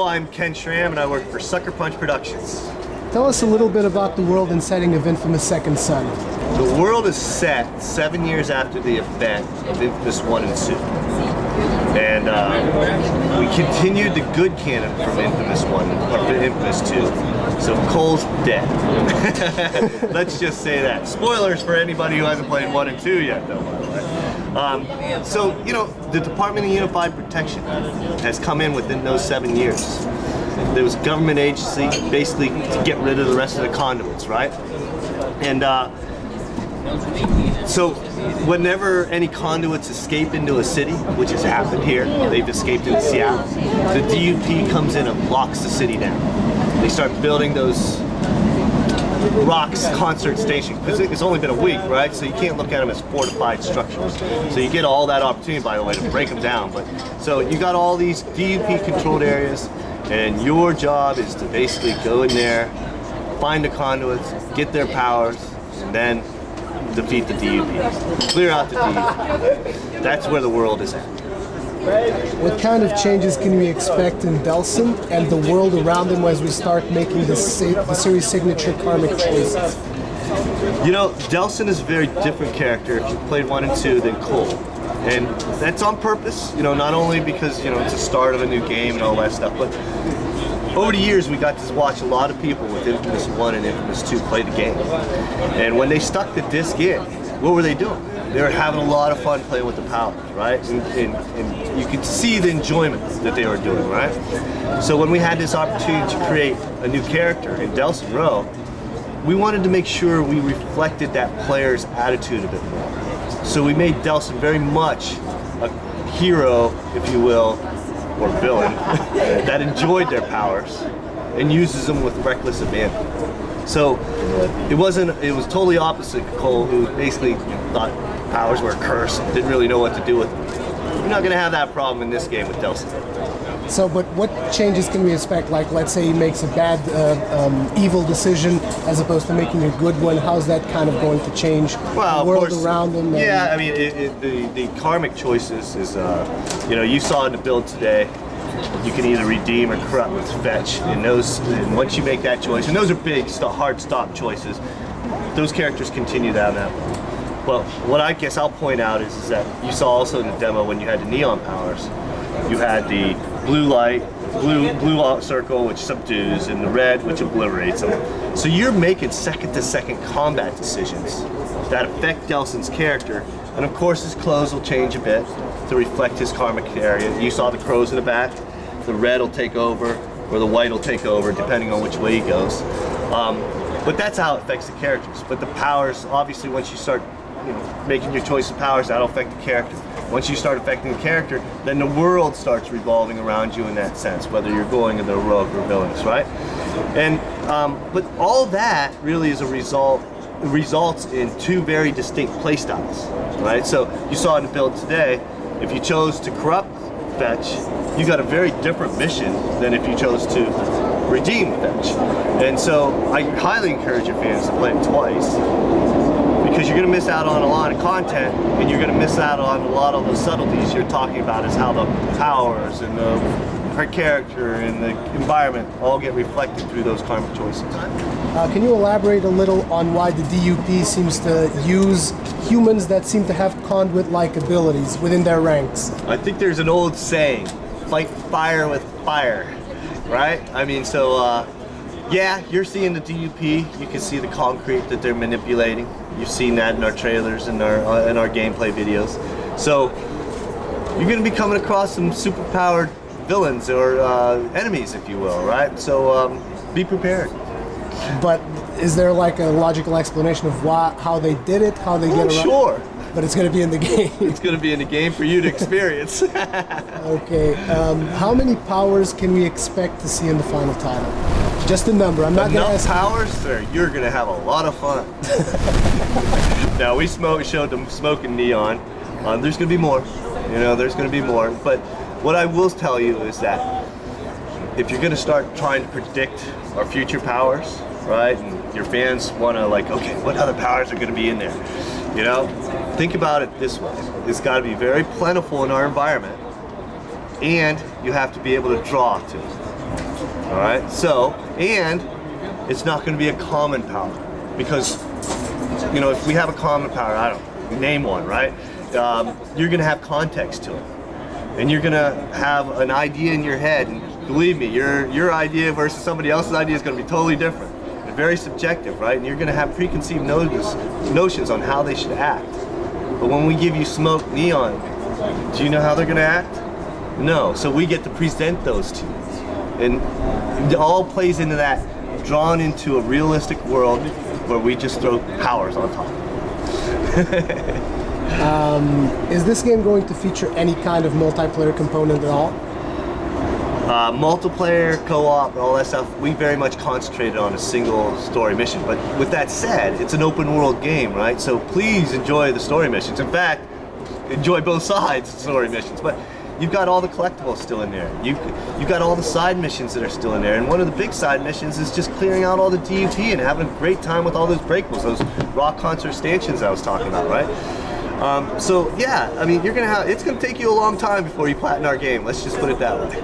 I'm Ken Schramm, and I work for Sucker Punch Productions. Tell us a little bit about the world and setting of inFamous Second Son. The world is set 7 years after the event of inFamous 1 and 2. And we continued the good canon from inFamous 1, or from inFamous 2. So Cole's dead. Let's just say that. Spoilers for anybody who hasn't played 1 and 2 yet, though, by the way. So, you know, the Department of Unified Protection has come in within those 7 years. There was a government agency basically to get rid of the rest of the conduits, right? And so whenever any conduits escape into a city, which has happened here, they've escaped into Seattle, the DUP comes in and locks the city down. They start building those Rock's concert station, because it's only been a week, right? So you can't look at them as fortified structures. So you get all that opportunity, by the way, to break them down. But so you got all these DUP controlled areas, and your job is to basically go in there, find the conduits, get their powers, and then defeat the DUP. Clear out the DUP. That's where the world is at. What kind of changes can we expect in Delsin and the world around him as we start making the series signature karmic choices? You know, Delsin is a very different character if you played 1 and 2 than Cole. And that's on purpose, you know, not only because, you know, it's the start of a new game and all that stuff, but over the years we got to watch a lot of people with inFamous 1 and inFamous 2 play the game. And when they stuck the disc in, what were they doing? They were having a lot of fun playing with the powers, right? And you could see the enjoyment that they were doing, right? So when we had this opportunity to create a new character in Delsin Rowe, we wanted to make sure we reflected that player's attitude a bit more. So we made Delsin very much a hero, if you will, or villain, that enjoyed their powers and uses them with reckless abandon. So it was totally opposite Cole, who basically thought powers were a curse and didn't really know what to do with them. You're not going to have that problem in this game with Delsin. So, but what changes can we expect? Like, let's say he makes a bad, evil decision as opposed to making a good one. How's that kind of going to change the world around him? Yeah, I mean, the karmic choices is, you know, you saw in the build today, you can either redeem or corrupt with fetch, and once you make that choice, and those are big, hard stop choices, those characters continue down that way. Well, what I guess I'll point out is that you saw also in the demo when you had the neon powers, you had the blue light, blue circle, which subdues, and the red, which obliterates them. So you're making second-to-second combat decisions that affect Delsin's character, and of course his clothes will change a bit to reflect his karmic area. You saw the crows in the back. The red will take over, or the white will take over, depending on which way he goes. But that's how it affects the characters. But the powers, obviously, once you start making your choice of powers, that'll affect the character. Once you start affecting the character, then the world starts revolving around you in that sense, whether you're going in the heroic or villainous, right? And but all that really is a results in two very distinct playstyles, right? So you saw in the build today, if you chose to corrupt fetch, you got a very different mission than if you chose to redeem fetch. And so I highly encourage your fans to play it twice, because you're going to miss out on a lot of content, and you're going to miss out on a lot of the subtleties you're talking about, is how the powers and her character and the environment all get reflected through those karmic choices. Can you elaborate a little on why the DUP seems to use humans that seem to have conduit-like abilities within their ranks? I think there's an old saying, fight fire with fire, right? I mean, so yeah, you're seeing the DUP. You can see the concrete that they're manipulating. You've seen that in our trailers and our gameplay videos. So you're going to be coming across some superpowered villains or enemies, if you will, right? So be prepared. But is there like a logical explanation of how they did it, how they get around? Sure. But it's going to be in the game. It's going to be in the game for you to experience. Okay. How many powers can we expect to see in the final title? Just a number. I'm not going to ask. Powers, sir. You're going to have a lot of fun. Now we showed them smoking neon. There's going to be more. You know, there's going to be more. But what I will tell you is that if you're going to start trying to predict our future powers, right? And your fans want to like, okay, what other powers are going to be in there? You know, think about it this way. It's got to be very plentiful in our environment, and you have to be able to draw to it. All right. So, and it's not going to be a common power, because if we have a common power, I don't know, name one, right? You're going to have context to it, and you're going to have an idea in your head, and believe me, your idea versus somebody else's idea is going to be totally different. They're very subjective, right? And you're going to have preconceived notions on how they should act. But when we give you smoke, neon, do you know how they're going to act? No. So we get to present those to you, and it all plays into that, drawn into a realistic world where we just throw powers on top. Is this game going to feature any kind of multiplayer component at all? Multiplayer, co-op, and all that stuff, we very much concentrated on a single story mission. But with that said, it's an open world game, right? So please enjoy the story missions. In fact, enjoy both sides of story missions. But you've got all the collectibles still in there. You've got all the side missions that are still in there. And one of the big side missions is just clearing out all the DUP and having a great time with all those breakables, those rock concert stanchions I was talking about, right? So yeah, I mean, it's gonna take you a long time before you platinum our game. Let's just put it that way.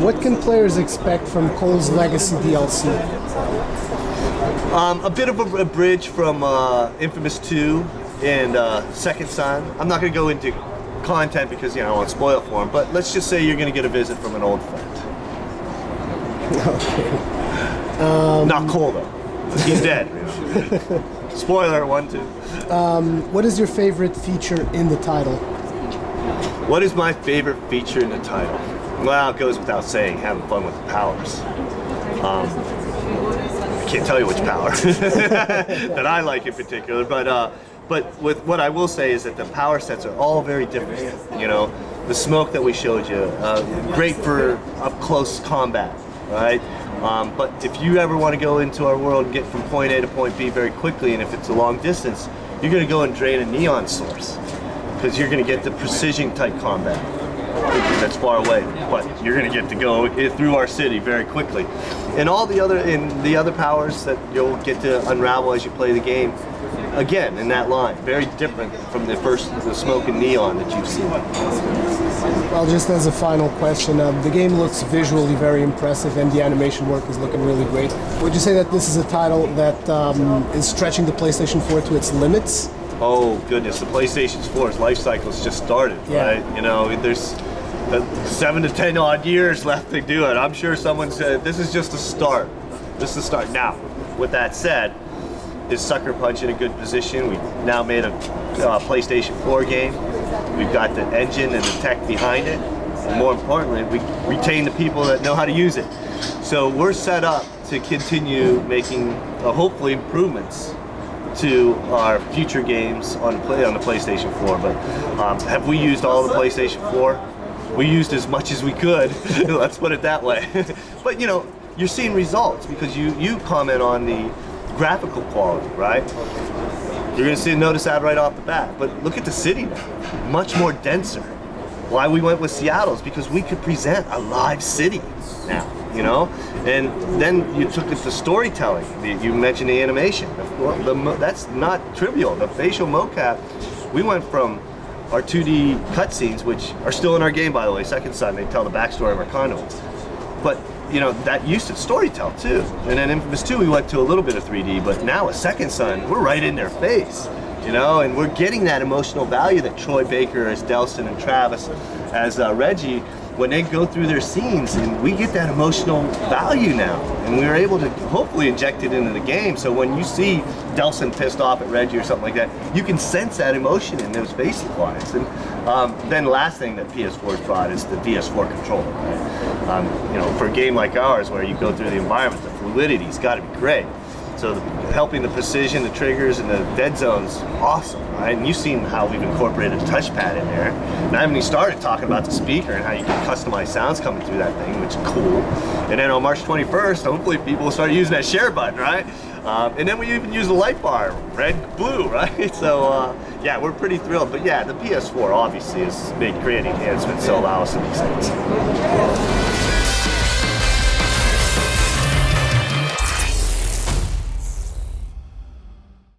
What can players expect from Cole's Legacy DLC? A bit of a bridge from inFamous 2 and Second Son. I'm not gonna go into content because I don't want to spoil it for him, but let's just say you're gonna get a visit from an old friend. Okay. Not Cole though. He's dead. Spoiler 1, 2. What is your favorite feature in the title? What is my favorite feature in the title? Well, it goes without saying, having fun with the powers. I can't tell you which power that I like in particular, but with what I will say is that the power sets are all very different. The smoke that we showed you, great for up close combat, right? But if you ever want to go into our world and get from point A to point B very quickly, and if it's a long distance, you're going to go and drain a neon source, because you're going to get the precision type combat that's far away, but you're going to get to go through our city very quickly. And all the other powers that you'll get to unravel as you play the game, again, in that line, very different from the smoke and neon that you've seen. Well, just as a final question, the game looks visually very impressive and the animation work is looking really great. Would you say that this is a title that is stretching the PlayStation 4 to its limits? Oh goodness, the PlayStation 4's life cycle's just started, right? There's 7 to 10 odd years left to do it. I'm sure someone said this is just a start. This is a start. Now, with that said, is Sucker Punch in a good position? We've now made a PlayStation 4 game. We've got the engine and the tech behind it. And more importantly, we retain the people that know how to use it. So we're set up to continue making, hopefully, improvements to our future games on the PlayStation 4. But have we used all the PlayStation 4? We used as much as we could. Let's put it that way. But you're seeing results because you comment on the graphical quality, right? You're going to notice that right off the bat. But look at the city now, much more denser. Why we went with Seattle is because we could present a live city now, And then you took it to storytelling. You mentioned the animation. That's not trivial. The facial mocap, we went from our 2D cutscenes, which are still in our game, by the way. Second Son, they tell the backstory of our conduits. But that used to storytell too. And then inFamous 2, we went to a little bit of 3D, but now with Second Son, we're right in their face, and we're getting that emotional value that Troy Baker as Delsin and Travis as Reggie, when they go through their scenes, and we get that emotional value now, and we were able to hopefully inject it into the game. So when you see Delsin pissed off at Reggie or something like that, you can sense that emotion in those basic lines. And then the last thing that PS4's brought is the PS4 controller, right? For a game like ours where you go through the environment, the fluidity's got to be great. So helping the precision, the triggers, and the dead zones, awesome, right? And you've seen how we've incorporated a touchpad in there. And I haven't even started talking about the speaker and how you can customize sounds coming through that thing, which is cool. And then on March 21st, hopefully people will start using that share button, right? And then we even use the light bar, red, blue, right? So yeah, we're pretty thrilled. But yeah, the PS4 obviously has made great enhancements, so allow us to make sense.